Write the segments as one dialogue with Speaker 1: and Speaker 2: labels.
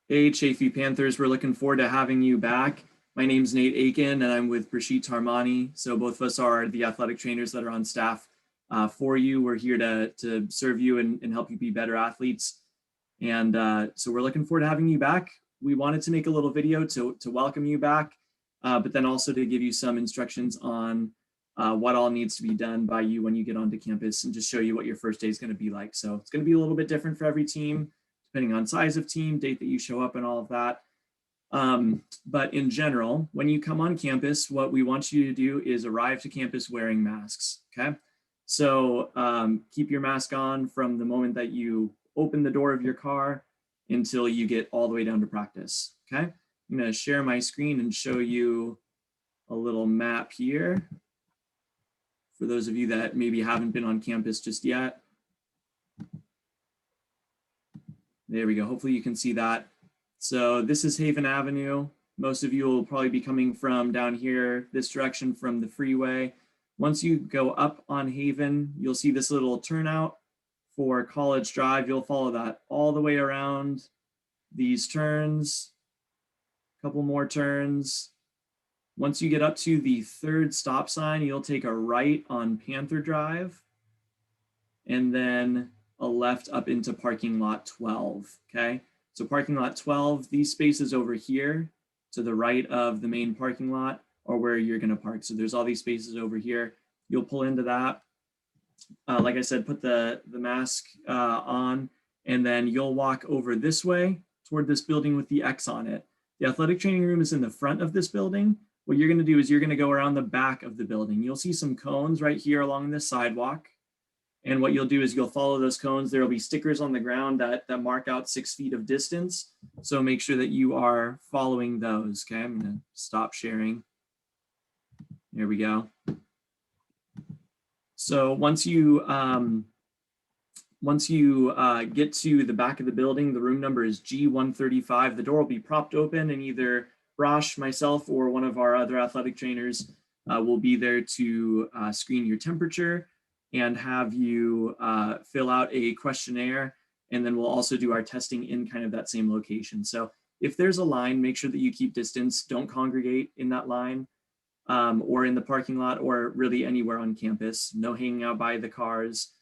Speaker 1: Hey, Chafee Panthers, we're looking forward to having you back. My name's Nate Aiken, and I'm with Brashit Tarmani. So both of us are the athletic trainers that are on staff for you. We're here to serve you and help you be better athletes. And so we're looking forward to having you back. We wanted to make a little video to welcome you back, but then also to give you some instructions on what all needs to be done by you when you get onto campus and just show you what your first day is going to be like. So it's going to be a little bit different for every team, depending on size of team, date that you show up, and all of that. But in general, when you come on campus, what we want you to do is arrive to campus wearing masks, okay? So keep your mask on from the moment that you open the door of your car until you get all the way down to practice, okay? I'm gonna share my screen and show you a little map here for those of you that maybe haven't been on campus just yet. There we go. Hopefully you can see that. So this is Haven Avenue. Most of you will probably be coming from down here, this direction from the freeway. Once you go up on Haven, you'll see this little turnout for College Drive. You'll follow that all the way around these turns, a couple more turns. Once you get up to the third stop sign, you'll take a right on Panther Drive and then a left up into parking lot 12, okay? So parking lot 12, these spaces over here to the right of the main parking lot are where you're gonna park. So there's all these spaces over here. You'll pull into that. Like I said, put the mask on, and then you'll walk over this way toward this building with the X on it. The athletic training room is in the front of this building. What you're gonna do is you're gonna go around the back of the building. You'll see some cones right here along this sidewalk. And what you'll do is you'll follow those cones. There'll be stickers on the ground that mark out 6 feet of distance. So make sure that you are following those, okay? I'm gonna stop sharing. There we go. So once you get to the back of the building, the room number is G135. The door will be propped open, and either Brosh, myself, or one of our other athletic trainers will be there to screen your temperature and have you fill out a questionnaire. And then we'll also do our testing in kind of that same location. So if there's a line, make sure that you keep distance. Don't congregate in that line or in the parking lot or really anywhere on campus. No hanging out by the cars.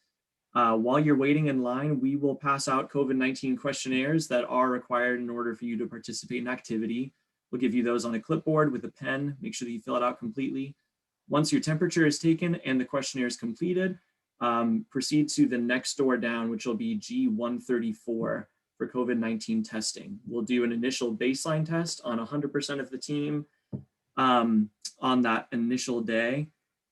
Speaker 1: While you're waiting in line, we will pass out COVID-19 questionnaires that are required in order for you to participate in activity. We'll give you those on a clipboard with a pen. Make sure that you fill it out completely. Once your temperature is taken and the questionnaire is completed, proceed to the next door down, which will be G134 for COVID-19 testing. We'll do an initial baseline test on 100% of the team on that initial day.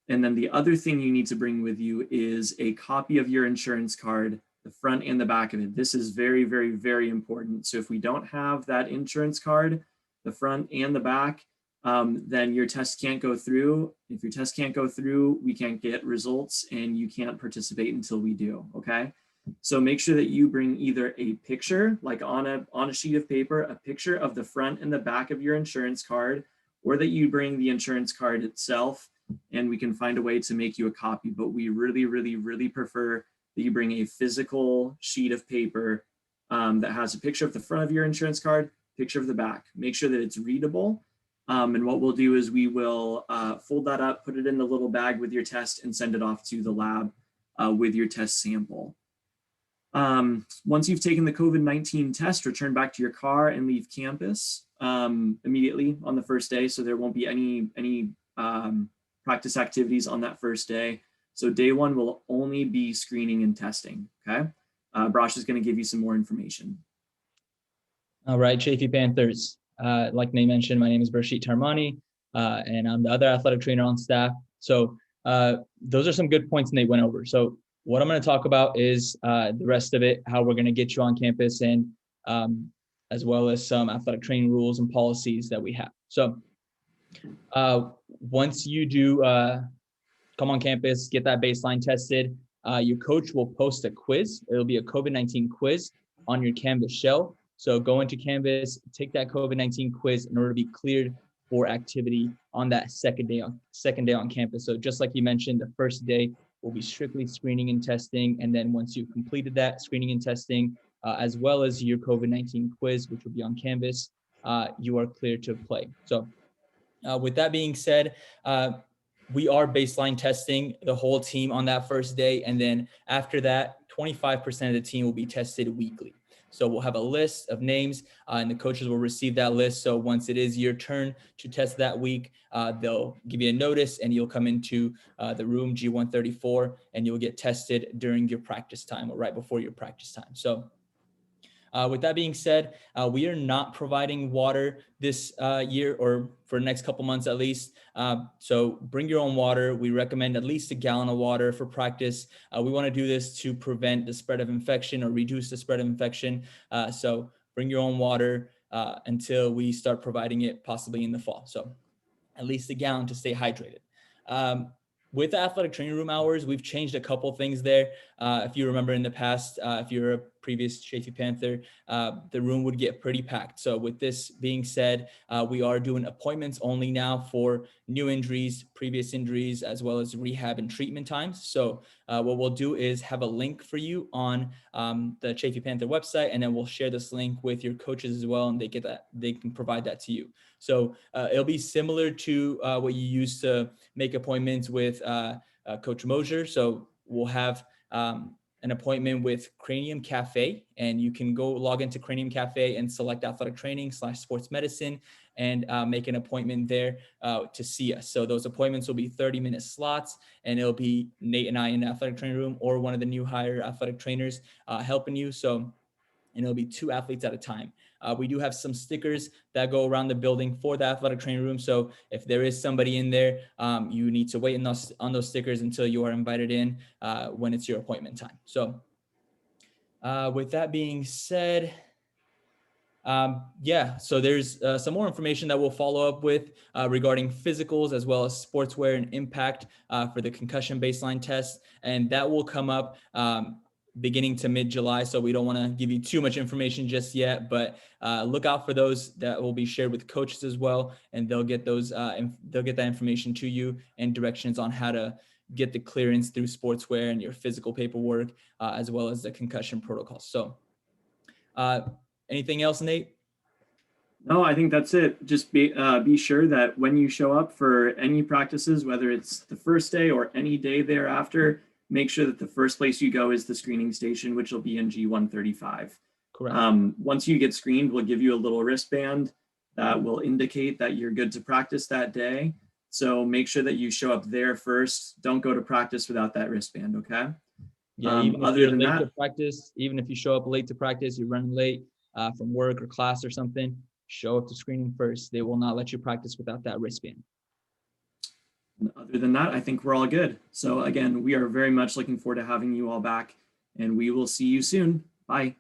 Speaker 1: And then the other thing you need to bring with you is a copy of your insurance card, the front and the back of it. This is very, very, very important. So if we don't have that insurance card, the front and the back, then your test can't go through. If your test can't go through, we can't get results and you can't participate until we do, okay? So make sure that you bring either a picture, like on a sheet of paper, a picture of the front and the back of your insurance card, or that you bring the insurance card itself, and we can find a way to make you a copy. But we really, really, really prefer that you bring a physical sheet of paper that has a picture of the front of your insurance card, picture of the back. Make sure that it's readable. And what we'll do is we will fold that up, put it in the little bag with your test, and send it off to the lab with your test sample. Once you've taken the COVID-19 test, return back to your car and leave campus immediately on the first day. So there won't be any practice activities on that first day. So day one will only be screening and testing, okay? Brosh is gonna give you some more information.
Speaker 2: All right, Chafee Panthers. Like Nate mentioned, my name is Brashit Tarmani, and I'm the other athletic trainer on staff. So those are some good points Nate went over. So what I'm going to talk about is the rest of it, how we're going to get you on campus, and as well as some athletic training rules and policies that we have. So once you do come on campus, get that baseline tested, your coach will post a quiz. It'll be a COVID-19 quiz on your Canvas shell. So go into Canvas, take that COVID-19 quiz in order to be cleared for activity on that second day on campus. So just like you mentioned, the first day will be strictly screening and testing. And then once you've completed that screening and testing, as well as your COVID-19 quiz, which will be on Canvas, you are clear to play. So with that being said, we are baseline testing the whole team on that first day. And then after that, 25% of the team will be tested weekly. So we'll have a list of names and the coaches will receive that list. So once it is your turn to test that week, they'll give you a notice and you'll come into the room G134 and you'll get tested during your practice time or right before your practice time. So with that being said, we are not providing water this year or for the next couple months at least. So bring your own water. We recommend at least a gallon of water for practice. We want to do this to prevent the spread of infection or reduce the spread of infection. So bring your own water until we start providing it possibly in the fall. So at least a gallon to stay hydrated. With the athletic training room hours, we've changed a couple things there. If you remember in the past, if you're a previous Chaffey Panther, the room would get pretty packed. So with this being said, we are doing appointments only now for new injuries, previous injuries, as well as rehab and treatment times. So what we'll do is have a link for you on the Chaffey Panther website, and then we'll share this link with your coaches as well, and they can provide that to you. So it'll be similar to what you used to make appointments with Coach Mosier. So we'll have an appointment with Cranium Cafe, and you can go log into Cranium Cafe and select athletic training / sports medicine and make an appointment there to see us. So those appointments will be 30-minute slots, and it'll be Nate and I in the athletic training room or one of the new hire athletic trainers helping you. So, and it'll be 2 athletes at a time. We do have some stickers that go around the building for the athletic training room. So if there is somebody in there, you need to wait on those stickers until you are invited in when it's your appointment time. So with that being said, so there's some more information that we'll follow up with regarding physicals as well as sportswear and impact for the concussion baseline test. And that will come up beginning to mid-July. So we don't want to give you too much information just yet, but look out for those that will be shared with coaches as well. And they'll get those, they'll get that information to you and directions on how to get the clearance through sportswear and your physical paperwork, as well as the concussion protocol. So anything else, Nate?
Speaker 1: No, I think that's it. Just be sure that when you show up for any practices, whether it's the first day or any day thereafter, make sure that the first place you go is the screening station, which will be in G135.
Speaker 2: Correct.
Speaker 1: Once you get screened, we'll give you a little wristband that will indicate that you're good to practice that day. So make sure that you show up there first. Don't go to practice without that wristband, okay?
Speaker 2: Yeah, even if
Speaker 1: other
Speaker 2: you're
Speaker 1: than
Speaker 2: late
Speaker 1: that,
Speaker 2: to practice, even if you show up late to practice, you're running late from work or class or something, show up to screening first. They will not let you practice without that wristband.
Speaker 1: other than that, I think we're all good. So again, we are very much looking forward to having you all back, and we will see you soon. Bye.